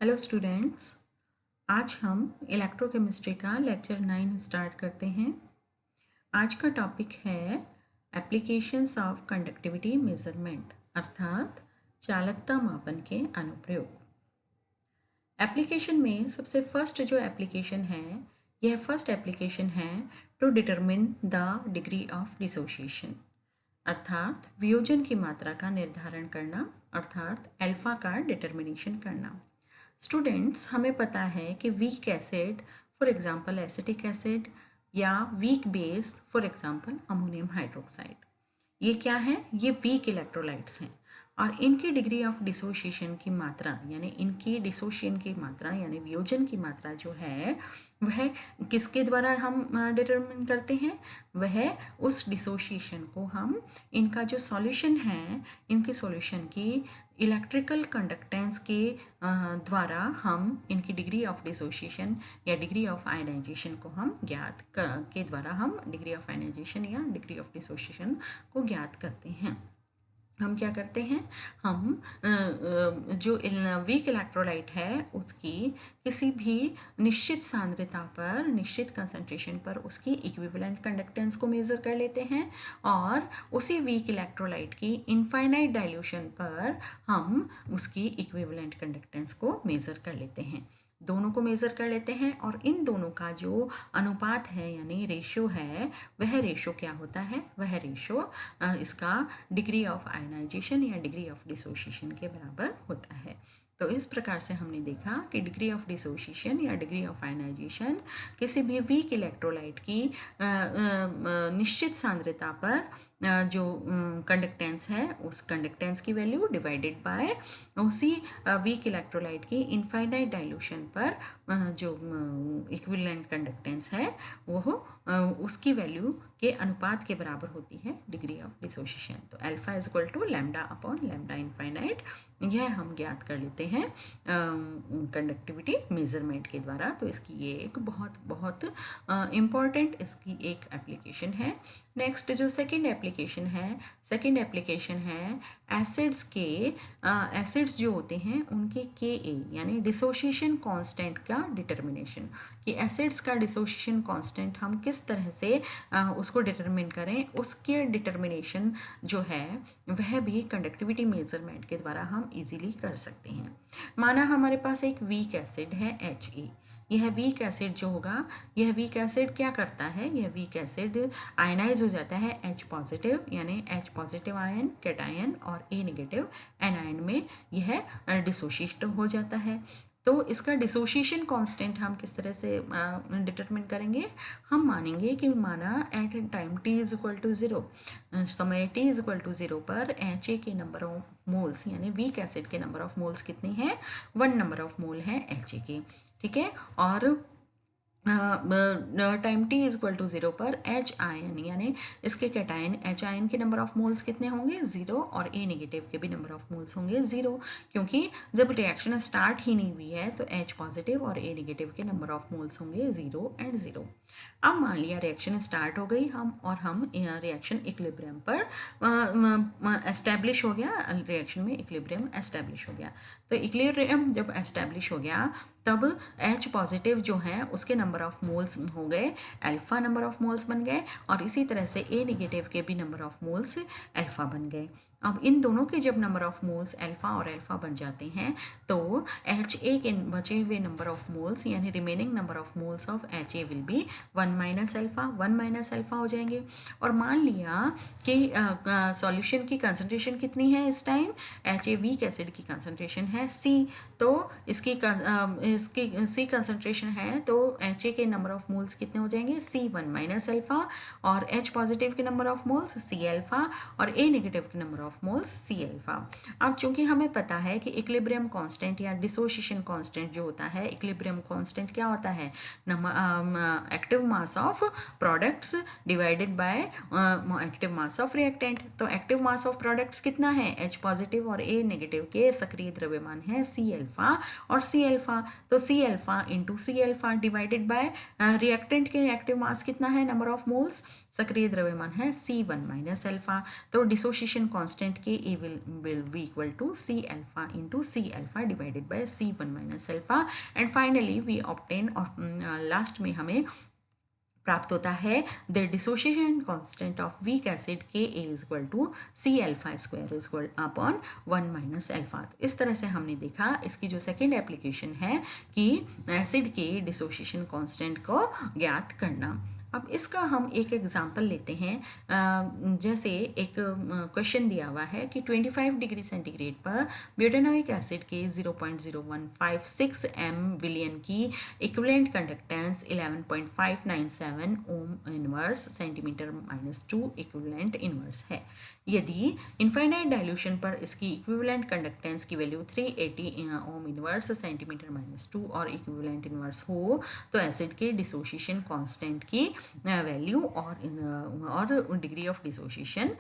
Hello students, आज हम electrochemistry का लेक्चर 9 स्टार्ट करते हैं। आज का टॉपिक है एप्लीकेशंस ऑफ कंडक्टिविटी मेजरमेंट, अर्थात चालकता मापन के अनुप्रयोग। एप्लीकेशन में सबसे फर्स्ट जो एप्लीकेशन है, यह फर्स्ट एप्लीकेशन है to determine the degree of dissociation, अर्थात वियोजन की मात्रा का निर्धारण करना, अर्थात अल्फा का डिटर्मिनेशन करना। स्टूडेंट्स, हमें पता है कि weak acid for example acetic acid या weak base for example ammonium hydroxide, ये क्या है? ये वीक इलेक्ट्रोलाइट्स हैं और इनकी डिग्री ऑफ डिसोसिएशन की मात्रा यानी इनकी डिसोसिएशन की मात्रा यानी वियोजन की मात्रा जो है वह किसके द्वारा हम डिटरमिन करते हैं? वह उस डिसोसिएशन को हम इनका जो सॉल्यूशन है, इनके सॉल्यूशन की इलेक्ट्रिकल कंडक्टेंस के द्वारा हम इनकी डिग्री ऑफ डिसोसिएशन या डिग्री ऑफ आयनाइजेशन को हम के द्वारा हम डिग्री ऑफ आयनाइजेशन या डिग्री ऑफ डिसोसिएशन को ज्ञात करते हैं। हम क्या करते हैं? हम जो वीक इलेक्ट्रोलाइट है उसकी किसी भी निश्चित सांद्रता पर, निश्चित कंसंट्रेशन पर उसकी इक्विवेलेंट कंडक्टेंस को मेज़र कर लेते हैं और उसी वीक इलेक्ट्रोलाइट की इनफाइनाइट डाइल्यूशन पर हम उसकी इक्विवेलेंट कंडक्टेंस को मेज़र कर लेते हैं। दोनों को मेज़र कर लेते हैं और इन दोनों का जो अनुपात है यानी रेशो है, वह रेशो क्या होता है? वह रेशो इसका डिग्री ऑफ आयनाइजेशन या डिग्री ऑफ डिसोसिएशन के बराबर होता है। तो इस प्रकार से हमने देखा कि डिग्री ऑफ डिसोसिएशन या डिग्री ऑफ आयनाइजेशन किसी भी वीक इलेक्ट्रोलाइट की निश्चित सांद्रता पर जो कंडक्टेंस है उस कंडक्टेंस की वैल्यू डिवाइडेड बाय उसी वीक इलेक्ट्रोलाइट की इनफाइनाइट डाइल्यूशन पर जो इक्विवेलेंट कंडक्टेंस है वो उसकी वैल्यू के अनुपात के बराबर होती है डिग्री ऑफ डिसोसिएशन। तो alpha is equal to lambda upon lambda infinite, यह हम ज्ञात कर लेते हैं कंडक्टिविटी मेजरमेंट के द्वारा। तो इसकी ये एक बहुत बहुत इम्पॉर्टेंट इसकी एक एप्लीकेशन है। नेक्स्ट जो सेकंड एप्लीकेशन है एसिड्स के एसिड्स जो होते हैं उनके के यानी डिसोसिएशन कांस्टेंट का डिटर्मिनेशन, कि एसिड्स का डिसोसिएशन कांस्टेंट हम किस तरह से उसको डिटरमिन करें, उसके डिटर्मिनेशन जो है वह भी कंडक्टिविटी मेजरमेंट के द्वारा हम इजीली कर सकते हैं। माना हमारे पास एक वीक एसिड है He, यह वीक एसिड जो होगा, यह वीक एसिड क्या करता है? यह वीक एसिड आयनाइज हो जाता है H पॉजिटिव यानी H पॉजिटिव आयन कैटायन और A नेगेटिव एनायन में यह डिसोशिएट हो जाता है। तो इसका डिसोसिएशन कांस्टेंट हम किस तरह से डिटरमिन करेंगे? हम मानेंगे कि माना at time t is equal to 0, समय t इज इक्वल टू 0 पर HA के नंबर ऑफ मोल्स यानी वीक एसिड के नंबर ऑफ मोल्स कितने हैं? 1 नंबर ऑफ मोल है HA के, ठीक है। और time t is equal to 0 पर H आयन यानी इसके कैटायन H आयन के नंबर ऑफ मोल्स कितने होंगे? 0, और A नेगेटिव के भी नंबर ऑफ मोल्स होंगे 0, क्योंकि जब रिएक्शन स्टार्ट ही नहीं हुई है तो H पॉजिटिव और A नेगेटिव के नंबर ऑफ मोल्स होंगे 0 एंड 0। अब मान लिया रिएक्शन स्टार्ट हो गई और हम रिएक्शन इक्विलिब्रियम पर एस्टेब्लिश हो गया, रिएक्शन में इक्विलिब्रियम एस्टेब्लिश हो गया। तो इक्विलिब्रियम जब एस्टेब्लिश हो गया तब H पॉजिटिव जो है उसके नंबर ऑफ मोल्स हो गए अल्फ़ा नंबर ऑफ मोल्स बन गए और इसी तरह से A नेगेटिव के भी नंबर ऑफ मोल्स अल्फ़ा बन गए। अब इन दोनों के जब नंबर ऑफ मोल्स अल्फ़ा और अल्फ़ा बन जाते हैं तो HA के बचे हुए नंबर ऑफ मोल्स यानी remaining number of moles of HA will be 1 minus alpha हो जाएंगे। और मान लिया कि सॉल्यूशन की कंसंट्रेशन कितनी है इस टाइम? HA वीक एसिड की कंसंट्रेशन है C, तो इसकी C कंसंट्रेशन है तो HA के नंबर ऑफ मोल्स कितने हो जाएंगे? C1 माइनस अल्फ़ा, और H पॉजिटिव के number of moles C alpha और A नेगेटिव के number of moles C alpha. अब चूंकि हमें पता है कि इक्विलिब्रियम कांस्टेंट या डिसोसिएशन कांस्टेंट जो होता है, इक्विलिब्रियम कांस्टेंट क्या होता है? Active mass of products divided by active mass of reactant. तो एक्टिव मास ऑफ प्रोडक्ट्स कितना है? H पॉजिटिव और A नेगेटिव के सक्रिय द्रव्यमान है C अल्फ़ा और C अल्फ़ा। तो C alpha into C alpha divided by reactant के रिएक्टिव मास कितना है, नंबर ऑफ मोल्स, सक्रिय द्रव्यमान है C1 माइनस अल्फा। तो dissociation constant K A will be equal to C alpha into C alpha divided by C1 minus alpha. And finally we obtain, और last में हमें प्राप्त होता है the dissociation constant of weak acid K A is equal to C alpha square is equal upon 1 minus alpha. इस तरह से हमने देखा इसकी जो सेकेंड एप्लीकेशन है कि एसिड के डिसोसिएशन कांस्टेंट को ज्ञात करना। अब इसका हम एक एग्जाम्पल लेते हैं। जैसे एक क्वेश्चन दिया हुआ है कि 25 डिग्री सेंटीग्रेड पर ब्यूटेनोइक एसिड के 0.0156 एम विलियन की equivalent conductance 11.597 ohm inverse centimetre minus 2 equivalent inverse है। यदि इनफाइनाइट डाइल्यूशन पर इसकी इक्विवेलेंट कंडक्टेंस की value 380 ohm inverse centimetre minus 2 और इक्विवेलेंट इनवर्स हो तो एसिड के डिसोसिएशन कांस्टेंट की वैल्यू और डिग्री ऑफ डिसोसिएशन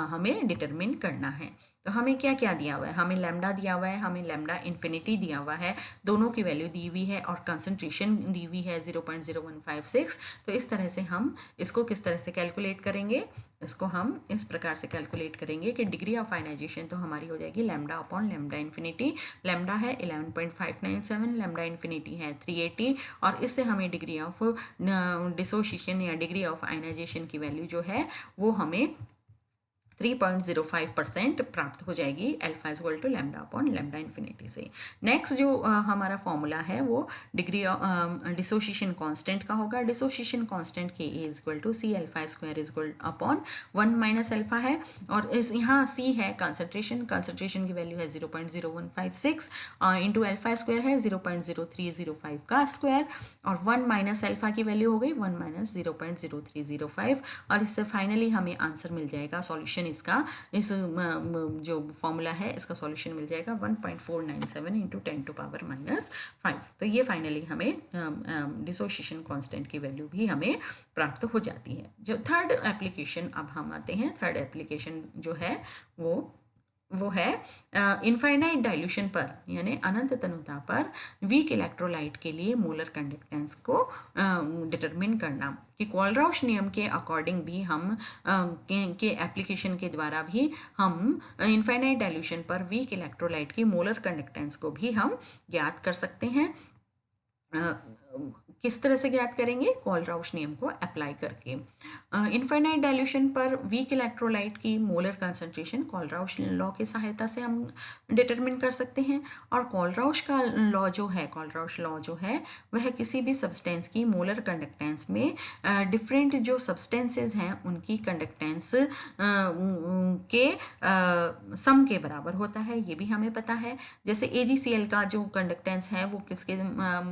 हमें डिटरमिन करना है। तो हमें क्या क्या दिया हुआ है, हमें लैम्डा दिया हुआ है, हमें लैम्डा इन्फिनिटी दिया हुआ है, दोनों की वैल्यू दी हुई है और कंसंट्रेशन दी हुई है 0.0156। तो इस तरह से हम इसको किस तरह से कैलकुलेट करेंगे, इसको हम इस प्रकार से कैलकुलेट करेंगे कि डिग्री ऑफ आयनाइजेशन तो हमारी हो जाएगी lambda upon lambda infinity. Lambda है 11.597, लैम्डा इन्फिनिटी है 380, और इससे हमें डिग्री ऑफ डिसोसिएशन या डिग्री ऑफ आयनाइजेशन की वैल्यू जो है वो हमें 3.05% प्राप्त हो जाएगी alpha is equal to lambda upon lambda infinity से। नेक्स्ट जो हमारा फॉर्मूला है वो डिग्री डिसोसिएशन कांस्टेंट का होगा। Dissociation constant K A is equal to C alpha square is equal upon 1 minus alpha है, और इस यहाँ सी है कंसंट्रेशन, कंसंट्रेशन की वैल्यू है 0.0156 इंटू अल्फा स्क्वायर है 0.0305 का स्क्वायर, और 1 माइनस अल्फा की वैल्यू हो गई 1 माइनस 0.0305, और इससे फाइनली हमें आंसर मिल जाएगा सॉल्यूशन इसका, इस जो फॉर्मूला है इसका सॉल्यूशन मिल जाएगा 1.497 इंटू 10 टू पावर माइनस 5। तो ये फाइनली हमें डिसोसिएशन कांस्टेंट की वैल्यू भी हमें प्राप्त हो जाती है। जो थर्ड एप्लीकेशन अब हम आते हैं, थर्ड एप्लीकेशन जो है वो है इनफाइनाइट डाइल्यूशन पर यानी अनंत तनुता पर वीक इलेक्ट्रोलाइट के लिए मोलर कंडक्टेंस को डिटरमिन करना। कि कोलराउश नियम के अकॉर्डिंग भी हम के एप्लीकेशन के द्वारा भी हम इनफाइनाइट डाइल्यूशन पर वीक इलेक्ट्रोलाइट की मोलर कंडक्टेंस को भी हम ज्ञात कर सकते हैं। किस तरह से ज्ञात करेंगे, कोलराउश नियम को अप्लाई करके। इनफाइनाइट डाइल्यूशन पर वीक इलेक्ट्रोलाइट की मोलर कंसंट्रेशन कोलराउश लॉ की सहायता से हम डिटरमिन कर सकते हैं। और कोलराउश का लॉ जो है, कोलराउश लॉ जो है वह किसी भी सब्सटेंस की मोलर कंडक्टेंस में डिफरेंट जो सब्सटेंसेस हैं उनकी कंडक्टेंस के सम के बराबर होता है, ये भी हमें पता है। जैसे AgCl का जो कंडक्टेंस है वो किसके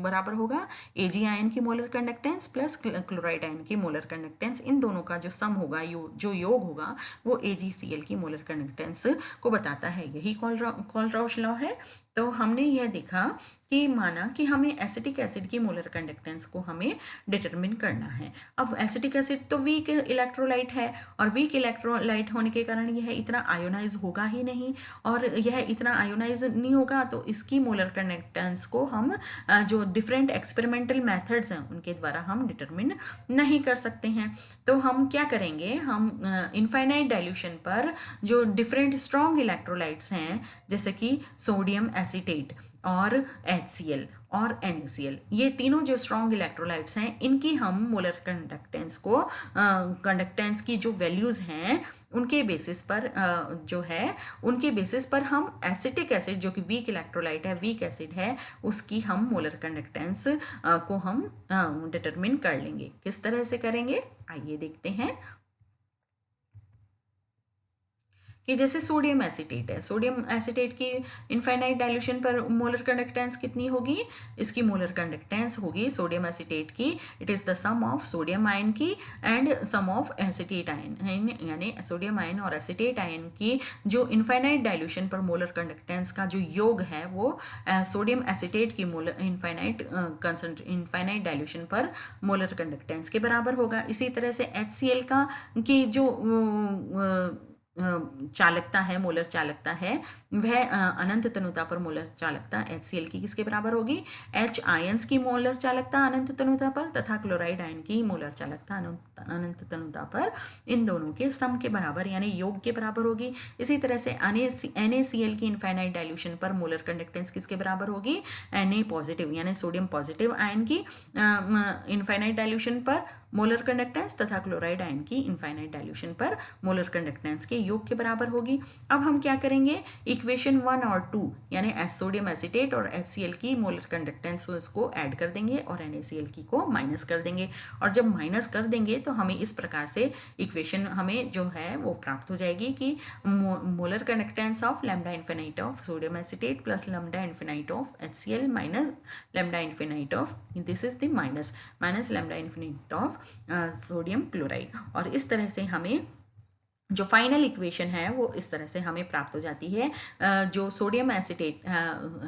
बराबर होगा, Ag आयन की molar conductance plus chloride ion की मोलर कंडक्टेंस, इन दोनों का जो सम होगा जो योग होगा वो AgCl की मोलर कंडक्टेंस को बताता है। यही कोलराउश लॉ है। तो हमने यह देखा कि माना कि हमें एसिटिक एसिड की मोलर कंडक्टेंस को हमें डिटरमिन करना है। अब एसिटिक एसिड तो वीक इलेक्ट्रोलाइट है, और वीक इलेक्ट्रोलाइट होने के कारण यह इतना आयोनाइज होगा ही नहीं, और यह इतना आयोनाइज नहीं होगा तो इसकी मोलर कंडक्टेंस को हम जो डिफरेंट एक्सपेरिमेंटल मेथड्स हैं उनके द्वारा हम डिटरमिन नहीं कर सकते हैं। तो हम क्या करेंगे, हम इनफाइनाइट डाइल्यूशन पर जो डिफरेंट स्ट्रॉन्ग इलेक्ट्रोलाइट्स हैं जैसे कि सोडियम एसीटेट और HCl और NaCl, ये तीनों जो स्ट्रॉन्ग इलेक्ट्रोलाइट्स हैं इनकी हम मोलर कंडक्टेंस को कंडक्टेंस की जो वैल्यूज़ हैं उनके बेसिस पर जो है उनके बेसिस पर हम एसिटिक एसिड जो कि वीक इलेक्ट्रोलाइट है, वीक एसिड है, उसकी हम मोलर कंडक्टेंस को हम डिटरमिन कर लेंगे। किस तरह से करेंगे आइए देखते हैं। कि जैसे सोडियम एसीटेट है, सोडियम एसीटेट की इनफाइनाइट डाइल्यूशन पर मोलर कंडक्टेंस कितनी होगी, इसकी मोलर कंडक्टेंस होगी सोडियम एसीटेट की, it is the sum of sodium ion की and sum of acetate ion, यानी सोडियम आयन और एसीटेट आयन की जो इनफाइनाइट डाइल्यूशन पर मोलर कंडक्टेंस का जो योग है वो सोडियम एसीटेट की मोलर इनफाइनाइट डाइल्यूशन पर मोलर कंडक्टेंस के बराबर होगा। इसी तरह से HCl का की जो चालकता है, मोलर चालकता है, वह अनंत तनुता पर मोलर चालकता HCl की किसके बराबर होगी? H आयंस की मोलर चालकता अनंत तनुता पर तथा क्लोराइड आयन की मोलर चालकता अनंत तनुता पर इन दोनों के सम के बराबर यानी योग के बराबर होगी। इसी तरह से NaCl की इनफाइनाइट डाइल्यूशन पर मोलर कंडक्टेंस किसके बराबर होगी? Na पॉजिटिव यानी सोडियम पॉजिटिव आयन की इनफाइनाइट डाइल्यूशन पर मोलर कंडक्टेंस तथा क्लोराइड आयन की इनफाइनाइट डाइल्यूशन पर मोलर कंडक्टेंस के योग के बराबर होगी। अब हम क्या करेंगे? इक्वेशन 1 और 2 यानी सोडियम एसीटेट और HCl की मोलर कंडक्टेंस को ऐड कर देंगे और NaCl की को माइनस कर देंगे, और जब माइनस कर देंगे तो हमें इस प्रकार से इक्वेशन हमें जो है वो प्राप्त हो जाएगी कि molar conductance of lambda infinite of sodium acetate plus lambda infinite of HCl minus lambda infinite of, this is the minus lambda infinite of sodium chloride. और इस तरह से हमें जो फाइनल इक्वेशन है वो इस तरह से हमें प्राप्त हो जाती है। जो सोडियम एसीटेट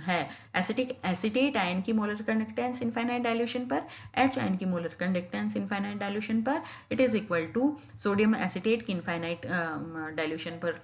है, एसिटिक एसीटेट आयन की मोलर कंडक्टेंस इनफाइनाइट डाइल्यूशन पर, H आयन की मोलर कंडक्टेंस इनफाइनाइट डाइल्यूशन पर, it is equal to sodium acetate की इनफाइनाइट डाइल्यूशन पर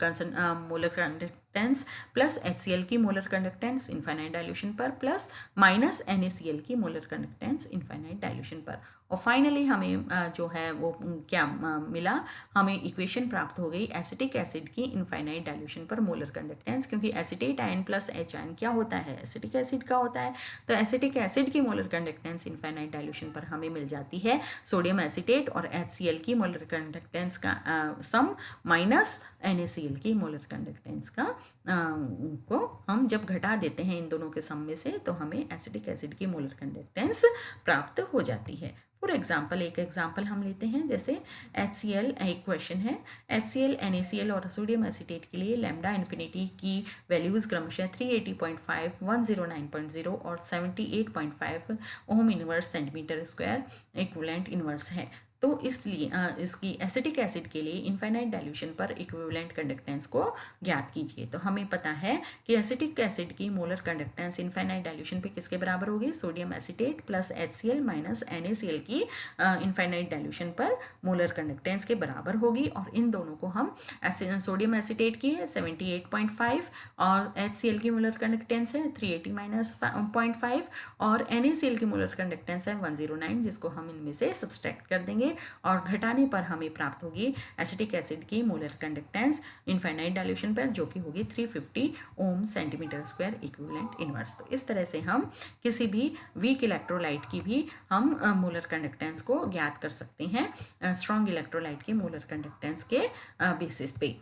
मोलर कंडक्टेंस प्लस HCl की मोलर कंडक्टेंस इनफाइनाइट डाइल्यूशन पर plus minus NaCl की molar conductance infinite dilution पर। और फाइनली हमें जो है वो क्या मिला? हमें इक्वेशन प्राप्त हो गई एसिटिक एसिड की इनफाइनाइट डाइल्यूशन पर मोलर कंडक्टेंस, क्योंकि acetate ion plus H ion क्या होता है? एसिटिक एसिड का होता है। तो एसिटिक एसिड की मोलर कंडक्टेंस इनफाइनाइट डाइल्यूशन पर हमें मिल जाती है सोडियम एसीटेट और HCl की मोलर कंडक्टेंस का सम माइनस NaCl की मोलर कंडक्टेंस का को हम जब घटा देते हैं इन दोनों के सम में से तो हमें एसिटिक एसिड की मोलर कंडक्टेंस प्राप्त हो जाती है। फॉर एग्जाम्पल एक एग्जाम्पल हम लेते हैं, जैसे HCl, एक क्वेश्चन है, HCl, NaCl और सोडियम एसीटेट के लिए लैम्डा इन्फिनिटी की वैल्यूज़ क्रमशः 380.5, 109.0 और 78.5 ohm inverse centimetre square equivalent inverse है। तो इसलिए इसकी एसिटिक एसिड के लिए इनफाइनाइट डाइल्यूशन पर इक्विवेलेंट कंडक्टेंस को ज्ञात कीजिए। तो हमें पता है कि एसिटिक एसिड की मोलर कंडक्टेंस इनफाइनाइट डाइल्यूशन पे किसके बराबर होगी? Sodium acetate plus HCl minus NaCl की इनफाइनाइट डाइल्यूशन पर मोलर कंडक्टेंस के बराबर होगी। और इन दोनों को हम सोडियम एसीटेट की है 78.5 और HCl की मोलर कंडक्टेंस है 380 माइनस 0.5 और NaCl की मोलर कंडक्टेंस है 109, जिसको हम इनमें से सब्सट्रैक्ट कर देंगे और घटाने पर हमें प्राप्त होगी एसिटिक एसिड की मोलर कंडक्टेंस इनफाइनाइट डाइल्यूशन पर, जो कि होगी 350 ओम सेंटीमीटर स्क्वायर इक्विवेलेंट इनवर्स। तो इस तरह से हम किसी भी वीक इलेक्ट्रोलाइट की भी हम मोलर कंडक्टेंस को ज्ञात कर सकते हैं स्ट्रॉन्ग इलेक्ट्रोलाइट की मोलर कंडक्टेंस के बेसिस पे।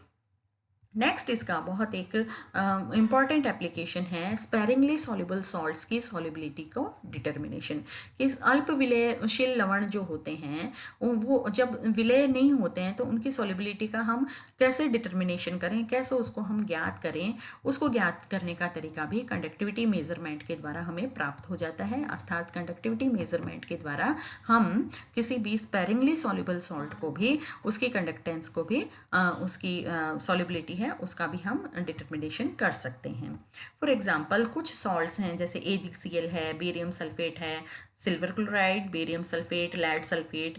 नेक्स्ट इसका बहुत एक इम्पॉर्टेंट एप्लीकेशन है स्पेरिंगली सॉल्युबल सॉल्ट्स की सॉल्युबिलिटी को डिटर्मिनेशन। इस अल्प विलयशील लवण जो होते हैं वो जब विलय नहीं होते हैं तो उनकी सॉल्युबिलिटी का हम कैसे डिटर्मिनेशन करें, कैसे उसको हम ज्ञात करें, उसको ज्ञात करने का तरीका भी कंडक्टिविटी मेजरमेंट के द्वारा हमें प्राप्त हो जाता है। अर्थात कंडक्टिविटी मेजरमेंट के द्वारा हम किसी भी स्पेरिंगली सॉल्युबल सॉल्ट को भी, उसकी कंडक्टेंस को भी, उसकी सॉल्युबिलिटी है उसका भी हम डिटर्मिनेशन कर सकते हैं। फॉर एग्जांपल कुछ सॉल्ट्स हैं जैसे AgCl है, बेरियम सल्फेट है, silver chloride, barium sulphate, lead sulphate,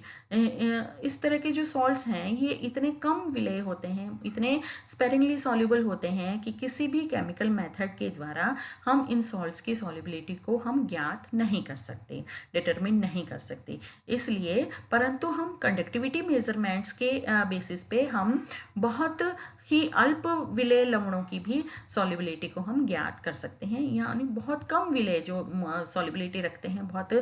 इस तरह के जो सॉल्ट्स हैं ये इतने कम विलेय होते हैं, इतने स्पेरिंगली सॉल्युबल होते हैं कि किसी भी केमिकल मेथड के द्वारा हम इन सॉल्ट्स की सॉल्युबिलिटी को हम ज्ञात नहीं कर सकते, डिटरमिन नहीं कर सकते। इसलिए परंतु हम कंडक्टिविटी मेजरमेंट्स के बेसिस पे हम बहुत ही अल्प विलेय लवणों की भी सॉल्युबिलिटी को हम ज्ञात कर सकते हैं, यानी बहुत कम विलेय जो सॉल्युबिलिटी रखते हैं, बहुत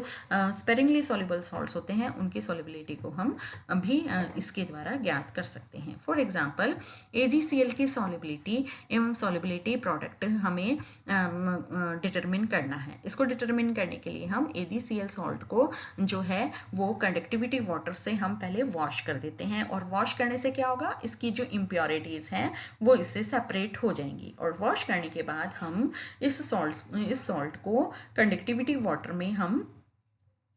स्पेरिंगली सॉल्युबल सॉल्ट्स होते हैं, उनकी सॉल्युबिलिटी को हम भी इसके द्वारा ज्ञात कर सकते हैं। फॉर एग्जांपल AgCl की सॉल्युबिलिटी एवं सॉल्युबिलिटी प्रोडक्ट हमें डिटरमिन करना है। इसको डिटरमिन करने के लिए हम AgCl सॉल्ट को जो है वो कंडक्टिविटी वाटर से हम पहले वॉश कर देते हैं, और वॉश करने से क्या होगा, इसकी जो इम्प्योरिटीज़ हैं वो इससे सेपरेट हो जाएंगी। और वॉश करने के बाद हम इस सॉल्ट को कंडक्टिविटी वाटर में हम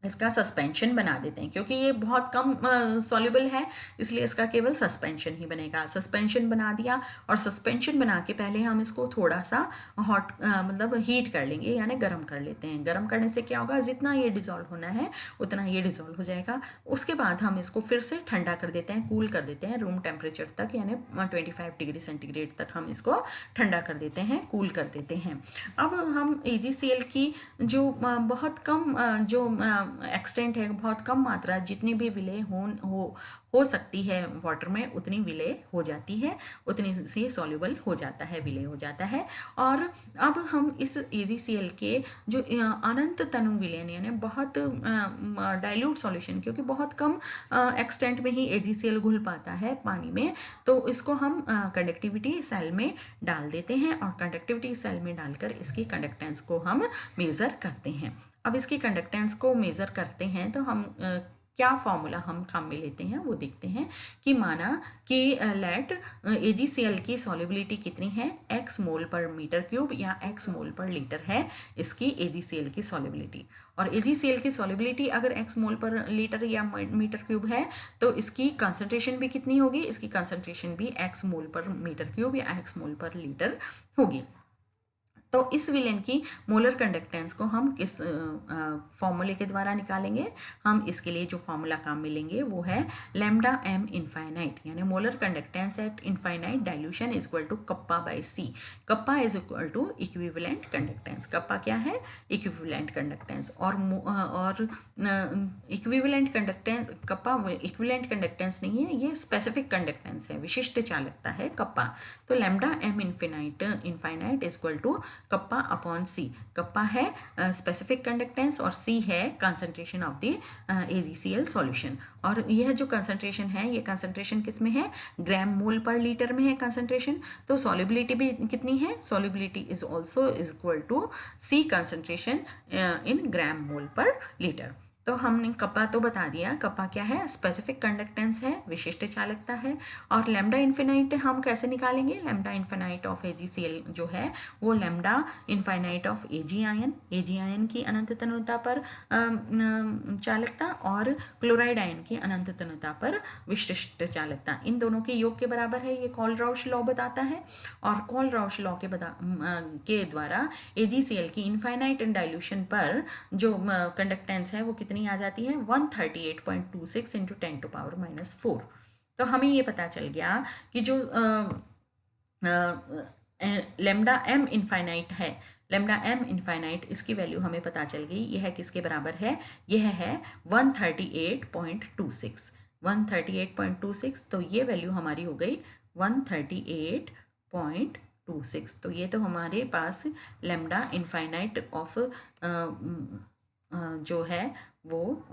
इसका सस्पेंशन बना देते हैं, क्योंकि ये बहुत कम सॉल्युबल है, इसलिए इसका केवल सस्पेंशन ही बनेगा। सस्पेंशन बना दिया, और सस्पेंशन बना के पहले हम इसको थोड़ा सा हॉट मतलब हीट कर लेंगे, यानी गर्म कर लेते हैं। गर्म करने से क्या होगा, जितना ये डिज़ोल्व होना है उतना ये डिज़ोल्व हो जाएगा। उसके बाद हम इसको फिर से ठंडा कर देते हैं, कूल कर देते हैं रूम टेम्परेचर तक, यानी 25 डिग्री सेंटीग्रेड तक हम इसको ठंडा कर देते हैं, कूल कर देते हैं। अब हम AgCl की जो बहुत कम जो एक्सटेंट है, बहुत कम मात्रा, जितनी भी विलय हो सकती है वाटर में, उतनी विलय हो जाती है, उतनी से सॉल्युबल हो जाता है, विलय हो जाता है। और अब हम इस AgCl के जो अनंत तनु विलयन, यानी बहुत डाइल्यूट सॉल्यूशन, क्योंकि बहुत कम एक्सटेंट में ही AgCl घुल पाता है पानी में, तो इसको हम कंडक्टिविटी सेल में डाल देते हैं, और कंडक्टिविटी सेल में डालकर इसकी कंडक्टेंस को हम मेज़र करते हैं। अब इसकी कंडक्टेंस को मेज़र करते हैं तो हम क्या फॉर्मूला हम काम में लेते हैं वो देखते हैं। कि माना कि लेट AgCl की सॉल्युबिलिटी कितनी है, x मोल पर मीटर क्यूब या x मोल पर लीटर है इसकी AgCl की सॉल्युबिलिटी। और AgCl की सॉल्युबिलिटी अगर x मोल पर लीटर या मीटर क्यूब है, तो इसकी कंसंट्रेशन भी कितनी होगी, इसकी कंसंट्रेशन भी x मोल पर मीटर क्यूब या x मोल पर लीटर होगी। तो इस विलेन की मोलर कंडक्टेंस को हम किस फॉर्मूले के द्वारा निकालेंगे। हम इसके लिए जो फॉर्मूला काम में लेंगे वो है लैम्डा m इनफाइनाइट, यानी molar conductance at infinite dilution is equal to kappa by C। Kappa is equal to equivalent conductance. Kappa क्या है, इक्विवेलेंट कंडक्टेंस। और equivalent conductance, kappa equivalent conductance नहीं है, ये स्पेसिफिक कंडक्टेंस है, विशिष्ट चालकता है कप्पा। तो lambda m infinite is equal to kappa upon C। Kappa है स्पेसिफिक कंडक्टेंस और C है concentration of the AgCl solution. और यह जो कंसंट्रेशन है, ये कंसंट्रेशन किस में है, ग्राम मोल पर लीटर में है कंसंट्रेशन। तो सॉल्युबिलिटी भी कितनी है, solubility is also is equal to C concentration in gram mole per litre. तो हमने कप्पा तो बता दिया, कप्पा क्या है, स्पेसिफिक कंडक्टेंस है, विशिष्ट चालकता है। और लैम्डा इन्फिनाइट हम कैसे निकालेंगे, लैम्डा इन्फिनाइट ऑफ AgCl जो है वो lambda infinite of Ag ion की अनंत तनुता पर चालकता, और क्लोराइड आयन की अनंत तनुता पर विशिष्ट चालकता, इन दोनों के योग के बराबर है, ये कोलराउश लॉ बताता है। और कोलराउश लॉ के द्वारा AgCl की इनफाइनाइट डाइल्यूशन पर जो कंडक्टेंस है वो कितनी आ जाती है, 138.26 इंटू 10⁻⁻⁴। तो हमें ये पता चल गया कि जो लैम्डा m इनफाइनाइट है, लैम्डा m इनफाइनाइट, इसकी वैल्यू हमें पता चल गई। यह किसके बराबर है, यह है 138.26। 138.26, तो ये वैल्यू हमारी हो गई 138.26। तो ये तो हमारे पास लैम्डा इनफाइनाइट ऑफ जो है वो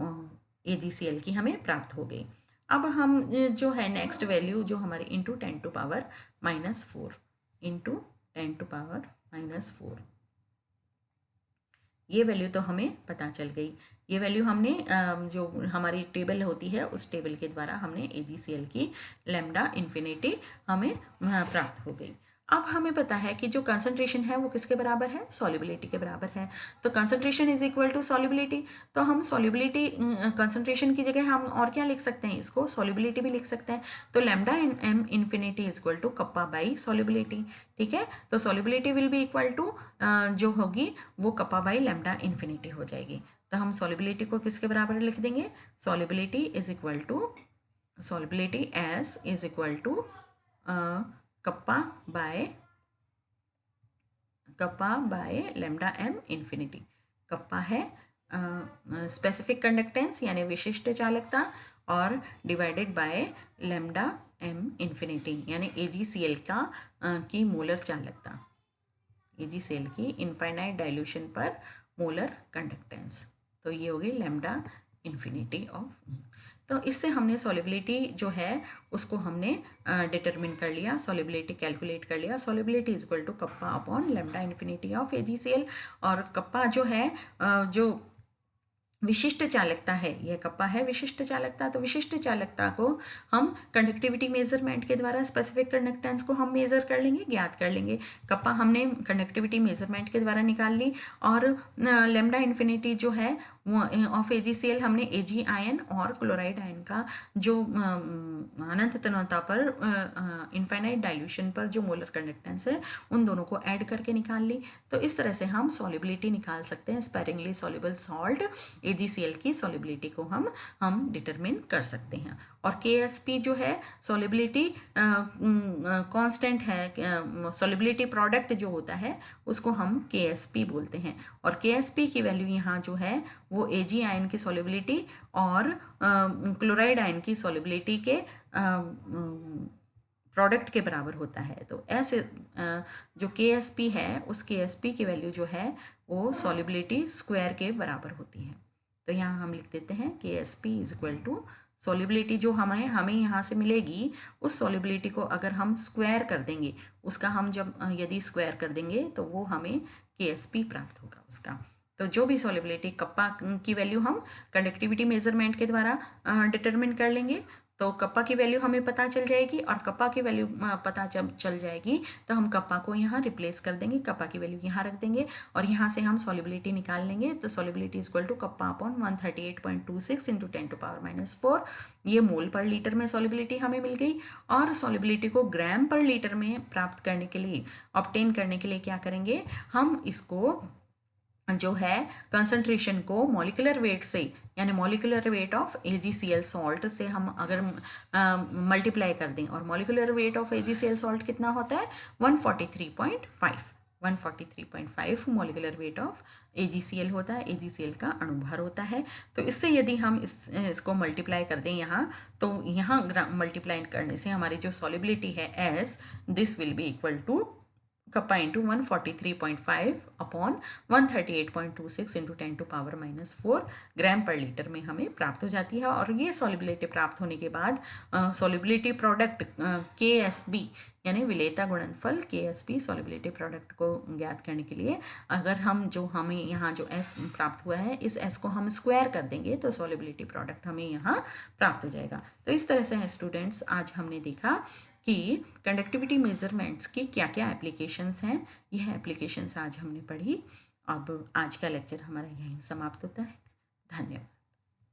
AgCl की हमें प्राप्त हो गई। अब हम जो है नेक्स्ट वैल्यू जो हमारे इंटू 10⁻⁻⁴, इंटू 10⁻⁻⁴, ये वैल्यू तो हमें पता चल गई। ये वैल्यू हमने जो हमारी टेबल होती है उस टेबल के द्वारा हमने AgCl की लैम्डा इन्फिनिटी हमें प्राप्त हो गई। अब हमें पता है कि जो कंसंट्रेशन है वो किसके बराबर है, सॉल्युबिलिटी के बराबर है। तो concentration is equal to solubility. तो हम सॉल्युबिलिटी कंसंट्रेशन की जगह हम और क्या लिख सकते हैं, इसको सॉल्युबिलिटी भी लिख सकते हैं। तो lambda m infinity is equal to kappa by solubility. ठीक है, तो solubility will be equal to जो होगी वो कप्पा बाई लैम्डा इन्फिनिटी हो जाएगी। तो हम सॉल्युबिलिटी को किसके बराबर लिख देंगे, solubility is equal to, solubility S is equal to kappa by lambda m infinity. Kappa है स्पेसिफिक कंडक्टेंस यानी विशिष्ट चालकता, और divided by lambda m infinity यानी AgCl की मोलर चालकता, AgCl की इनफाइनाइट डाइल्यूशन पर मोलर कंडक्टेंस। तो ये हो गई लैम्डा इन्फिनिटी ऑफ। तो इससे हमने सॉल्युबिलिटी जो है उसको हमने डिटरमिन कर लिया, सॉल्युबिलिटी कैलकुलेट कर लिया। Solubility is equal to kappa upon lambda infinity of AgCl। और कप्पा जो है जो विशिष्ट चालकता है, यह कप्पा है विशिष्ट चालकता। तो विशिष्ट चालकता को हम कंडक्टिविटी मेजरमेंट के द्वारा स्पेसिफिक कंडक्टेंस को हम मेज़र कर लेंगे, ज्ञात कर लेंगे। कप्पा हमने कंडक्टिविटी मेजरमेंट के द्वारा निकाल ली, और लैम्डा इन्फिनिटी जो है ऑफ AgCl हमने Ag आयन और क्लोराइड आयन का जो अनंत तन्यता पर इनफाइनाइट डाइल्यूशन पर जो मोलर कंडक्टेंस है उन दोनों को ऐड करके निकाल ली। तो इस तरह से हम सॉलिबिलिटी निकाल सकते हैं, स्पेरिंगली सॉल्युबल सॉल्ट AgCl की सॉलिबिलिटी को हम डिटरमिन कर सकते हैं। और KSP जो है सॉलिबिलिटी कांस्टेंट है, सॉलिबिलिटी प्रोडक्ट जो होता है उसको हम KSP बोलते हैं। और KSP की वैल्यू यहाँ जो है वो Ag आयन की सॉलिबिलिटी और क्लोराइड आयन की सॉलिबिलिटी के प्रोडक्ट के बराबर होता है। तो ऐसे जो KSP है उस KSP की वैल्यू जो है वो सॉलिबिलिटी स्क्वायर के बराबर होती है। तो यहाँ हम लिख देते हैं KSP is equal to solubility जो हमें यहाँ से मिलेगी उस सॉलिबिलिटी को अगर हम स्क्वायर कर देंगे, उसका हम जब यदि स्क्वायर कर देंगे तो वो हमें KSP प्राप्त होगा उसका। तो जो भी सॉलिबिलिटी कप्पा की वैल्यू हम कंडक्टिविटी मेजरमेंट के द्वारा डिटरमिन कर लेंगे, तो कप्पा की वैल्यू हमें पता चल जाएगी और कप्पा की वैल्यू पता चल जाएगी तो हम कप्पा को यहाँ रिप्लेस कर देंगे, कप्पा की वैल्यू यहाँ रख देंगे और यहाँ से हम सॉलिबिलिटी निकाल लेंगे। तो solubility is equal to kappa upon 138.26 into 10⁻⁴ ये मोल पर लीटर में सॉलिबिलिटी हमें मिल गई। और सॉलिबिलिटी को ग्राम पर लीटर में प्राप्त करने के लिए, ऑब्टेन करने के लिए क्या करेंगे, हम इसको जो है कंसंट्रेशन को मॉलिक्यूलर वेट से, यानी molecular weight of AgCl salt से हम अगर मल्टीप्लाई कर दें, और molecular weight of AgCl salt कितना होता है 143.5 मॉलिक्यूलर वेट ऑफ AgCl होता है, AgCl का अणुभार होता है। तो इससे यदि हम इसको मल्टीप्लाई कर दें यहाँ, तो यहाँ मल्टीप्लाई करने से हमारी जो सॉलिबिलिटी है S this will be equal to kappa into 143.5 upon 138.26 into 10⁻⁴ gram पर लीटर में हमें प्राप्त हो जाती है। और ये सॉलिबिलिटी प्राप्त होने के बाद सॉलिबिलिटी प्रोडक्ट KSB यानी विलेयता गुणनफल KSB सॉलिबिलिटी प्रोडक्ट को ज्ञात करने के लिए अगर हमें यहाँ जो S प्राप्त हुआ है इस S को हम स्क्वायर कर देंगे तो सॉलिबिलिटी प्रोडक्ट हमें यहाँ प्राप्त हो जाएगा। तो इस तरह से है स्टूडेंट्स, आज हमने देखा कि कंडक्टिविटी मेजरमेंट्स की क्या क्या एप्लीकेशंस हैं। यह एप्लीकेशंस आज हमने पढ़ी। अब आज का लेक्चर हमारा यहीं समाप्त होता है। धन्यवाद।